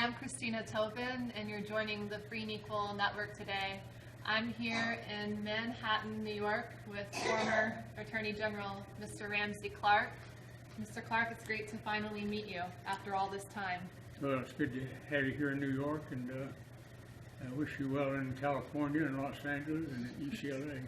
I'm Christina Tobin, and you're joining the Free and Equal Network today. I'm here in Manhattan, New York, with former Attorney General Mr. Ramsey Clark. Mr. Clark, it's great to finally meet you after all this time. Well, it's good to have you here in New York, and I wish you well in California and Los Angeles and at UCLA.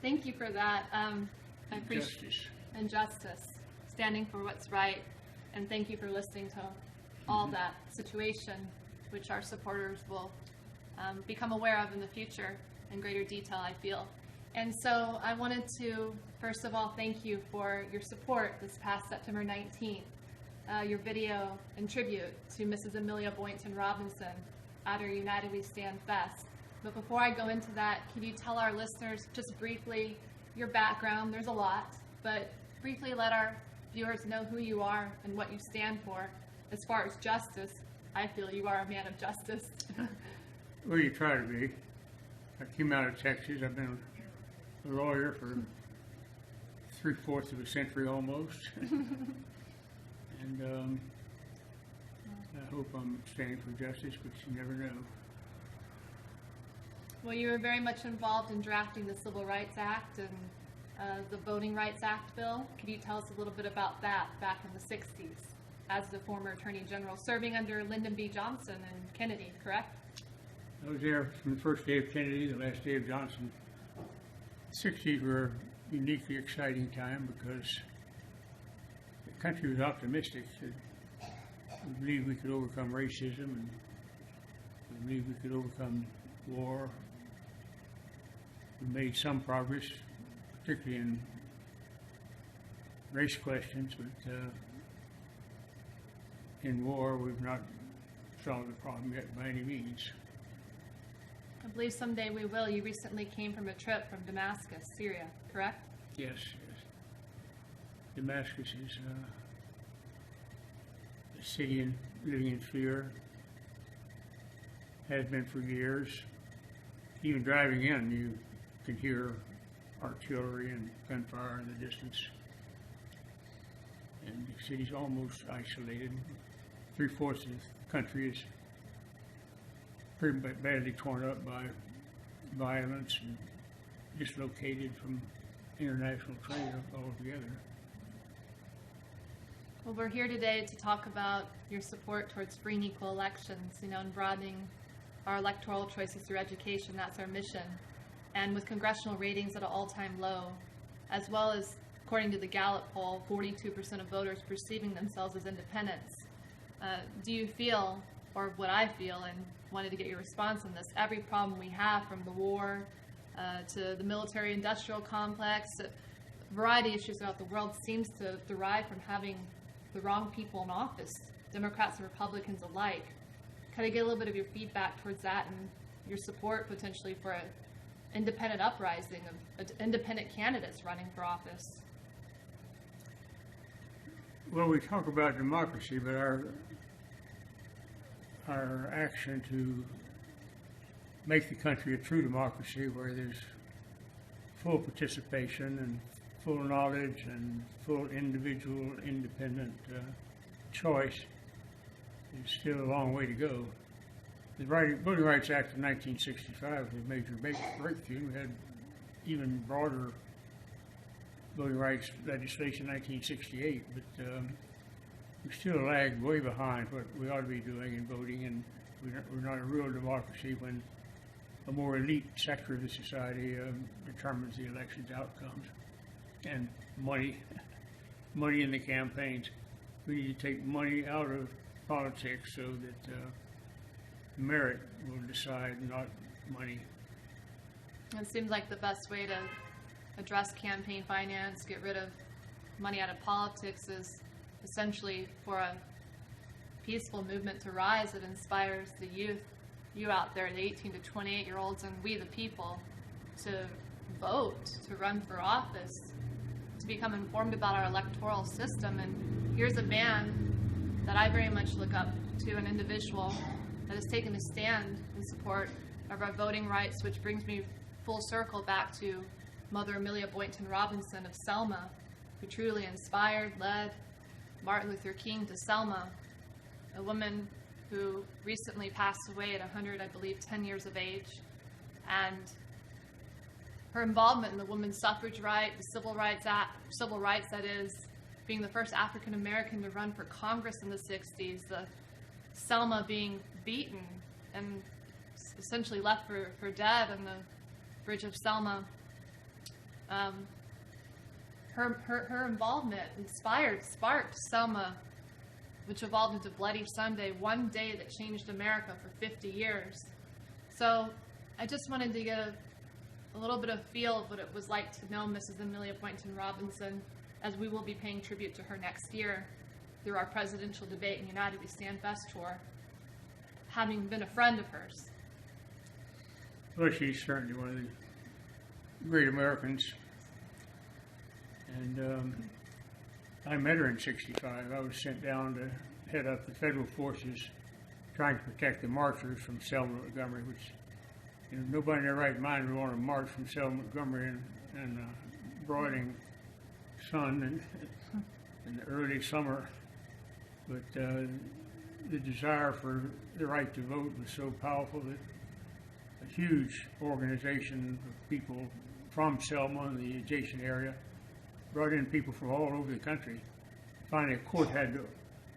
Thank you for that. I appreciate justice, standing for what's right, and thank you for listening to all that situation, which our supporters will become aware of in the future in greater detail, I feel. And so I wanted to, first of all, thank you for your support this past September 19th, your video in tribute to Mrs. Amelia Boynton Robinson at our United We Stand Fest. But before I go into that, can you tell our listeners just briefly your background? There's a lot, but briefly let our viewers know who you are and what you stand for. As far as justice, I feel you are a man of justice. Well, you try to be. I came out of Texas. I've been a lawyer for 3/4 of a century almost. And I hope I'm standing for justice, but you never know. Well, you were very much involved in drafting the Civil Rights Act and the Voting Rights Act bill. Could you tell us a little bit about that back in the 60s as the former Attorney General, serving under Lyndon B. Johnson and Kennedy, correct? I was there from the first day of Kennedy, the last day of Johnson. The 60s were a uniquely exciting time because the country was optimistic. We believed we could overcome racism, and we believed we could overcome war. We made some progress, particularly in race questions, but in war we've not solved the problem yet by any means. I believe someday we will. You recently came from a trip from Damascus, Syria, correct? Yes, yes. Damascus is a city living in fear, has been for years. Even driving in, you can hear artillery and gunfire in the distance. And the city's almost isolated. 3/4 of the country is pretty badly torn up by violence and dislocated from international trade altogether. Well, we're here today to talk about your support towards free and equal elections, and broadening our electoral choices through education. That's our mission. And with congressional ratings at an all-time low, as well as, according to the Gallup poll, 42% of voters perceiving themselves as independents. Do you feel, or what I feel, and wanted to get your response on this, every problem we have, from the war to the military-industrial complex, a variety of issues throughout the world, seems to derive from having the wrong people in office, Democrats and Republicans alike. Could I get a little bit of your feedback towards that and your support potentially for an independent uprising of independent candidates running for office? Well, we talk about democracy, but our action to make the country a true democracy where there's full participation and full knowledge and full individual independent choice is still a long way to go. The Voting Rights Act of 1965 was a major breakthrough. We had even broader voting rights legislation in 1968, but we still lag way behind what we ought to be doing in voting, and we're not a real democracy when a more elite sector of the society determines the election's outcomes. And money in the campaigns. We need to take money out of politics so that merit will decide, not money. It seems like the best way to address campaign finance, get rid of money out of politics, is essentially for a peaceful movement to rise that inspires the youth, you out there, the 18 to 28-year-olds, and we the people, to vote, to run for office, to become informed about our electoral system. And here's a man that I very much look up to, an individual that has taken a stand in support of our voting rights, which brings me full circle back to Mother Amelia Boynton Robinson of Selma, who truly inspired, led Martin Luther King to Selma, a woman who recently passed away at 100, I believe, 10 years of age. And her involvement in the women's suffrage right, the civil rights that is, being the first African American to run for Congress in the 60s, the Selma being beaten and essentially left for dead on the bridge of Selma. Her involvement sparked Selma, which evolved into Bloody Sunday, one day that changed America for 50 years. So I just wanted to get a little bit of feel of what it was like to know Mrs. Amelia Boynton Robinson, as we will be paying tribute to her next year through our presidential debate and United We Stand Fest tour, having been a friend of hers. Well, she's certainly one of the great Americans. And I met her in '65. I was sent down to head up the federal forces trying to protect the marchers from Selma, Montgomery, which, you know, nobody in their right mind would want to march from Selma, Montgomery in broiling sun in the early summer. But the desire for the right to vote was so powerful that a huge organization of people from Selma and the adjacent area brought in people from all over the country. Finally, a court had to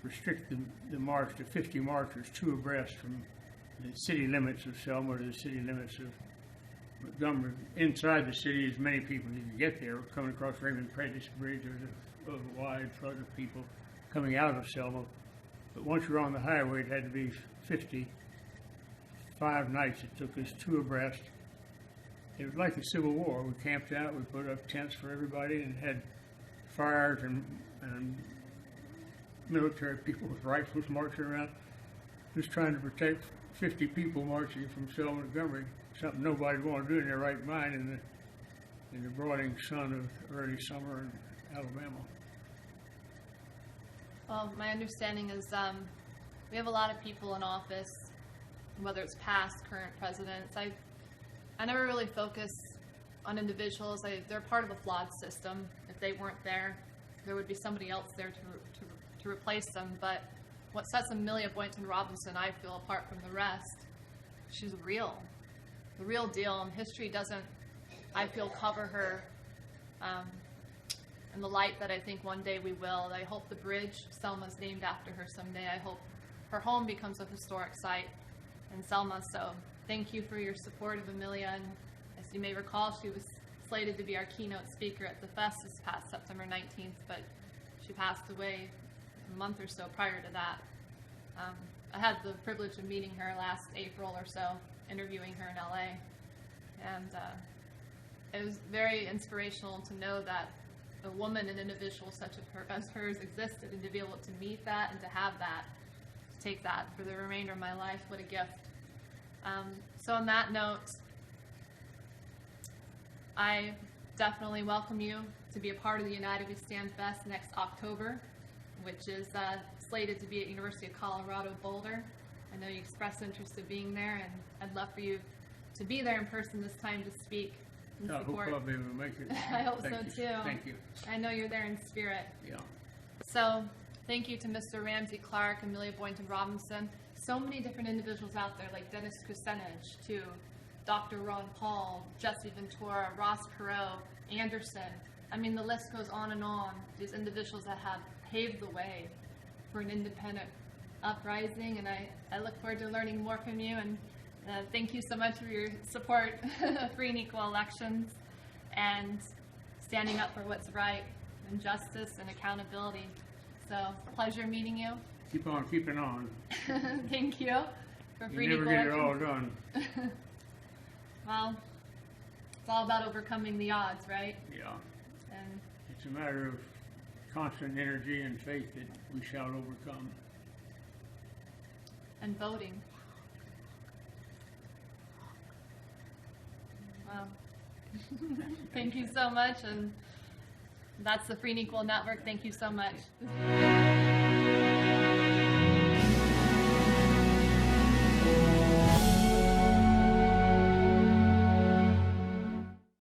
restrict the march to 50 marchers, 2 abreast, from the city limits of Selma to the city limits of Montgomery. Inside the city, as many people as you could get there, coming across Raymond Prentice Bridge, there was a wide flood of people coming out of Selma. But once you're on the highway, it had to be 50. 5 nights it took us, 2 abreast. It was like the Civil War. We camped out, we put up tents for everybody, and had fires and military people with rifles marching around, just trying to protect 50 people marching from Selma, Montgomery, something nobody would want to do in their right mind in the broiling sun of early summer in Alabama. Well, my understanding is we have a lot of people in office, whether it's past, current presidents. I never really focus on individuals. They're part of a flawed system. If they weren't there, there would be somebody else there to replace them. But what sets Amelia Boynton Robinson, I feel, apart from the rest, she's real. The real deal. And history doesn't, I feel, cover her in the light that I think one day we will. I hope the bridge, Selma's named after her someday. I hope her home becomes a historic site in Selma. So thank you for your support of Amelia. And as you may recall, she was slated to be our keynote speaker at the fest this past September 19th, but she passed away a month or so prior to that. I had the privilege of meeting her last April or so, interviewing her in LA. And it was very inspirational to know that a woman, an individual such as hers existed, and to be able to meet that and to have that, to take that for the remainder of my life. What a gift. So on that note, I definitely welcome you to be a part of the United We Stand Fest next October, which is slated to be at University of Colorado Boulder. I know you expressed interest in being there, and I'd love for you to be there in person this time to speak and support. I hope I'll be able to make it. I hope so too. Thank you. I know you're there in spirit. Yeah. So thank you to Mr. Ramsey Clark, Amelia Boynton Robinson, so many different individuals out there like Dennis Kucinich, to Dr. Ron Paul, Jesse Ventura, Ross Perot, Anderson. I mean, the list goes on and on. These individuals that have paved the way for an independent uprising, and I look forward to learning more from you, and thank you so much for your support of free and equal elections and standing up for what's right and justice and accountability. So, pleasure meeting you. Keep on keeping on. Thank you for free and You equal never get it all elections. done. Well, it's all about overcoming the odds, right? Yeah. And It's a matter of constant energy and faith that we shall overcome. and voting. Wow. Thank you so much, and that's the Free and Equal Network. Thank you so much.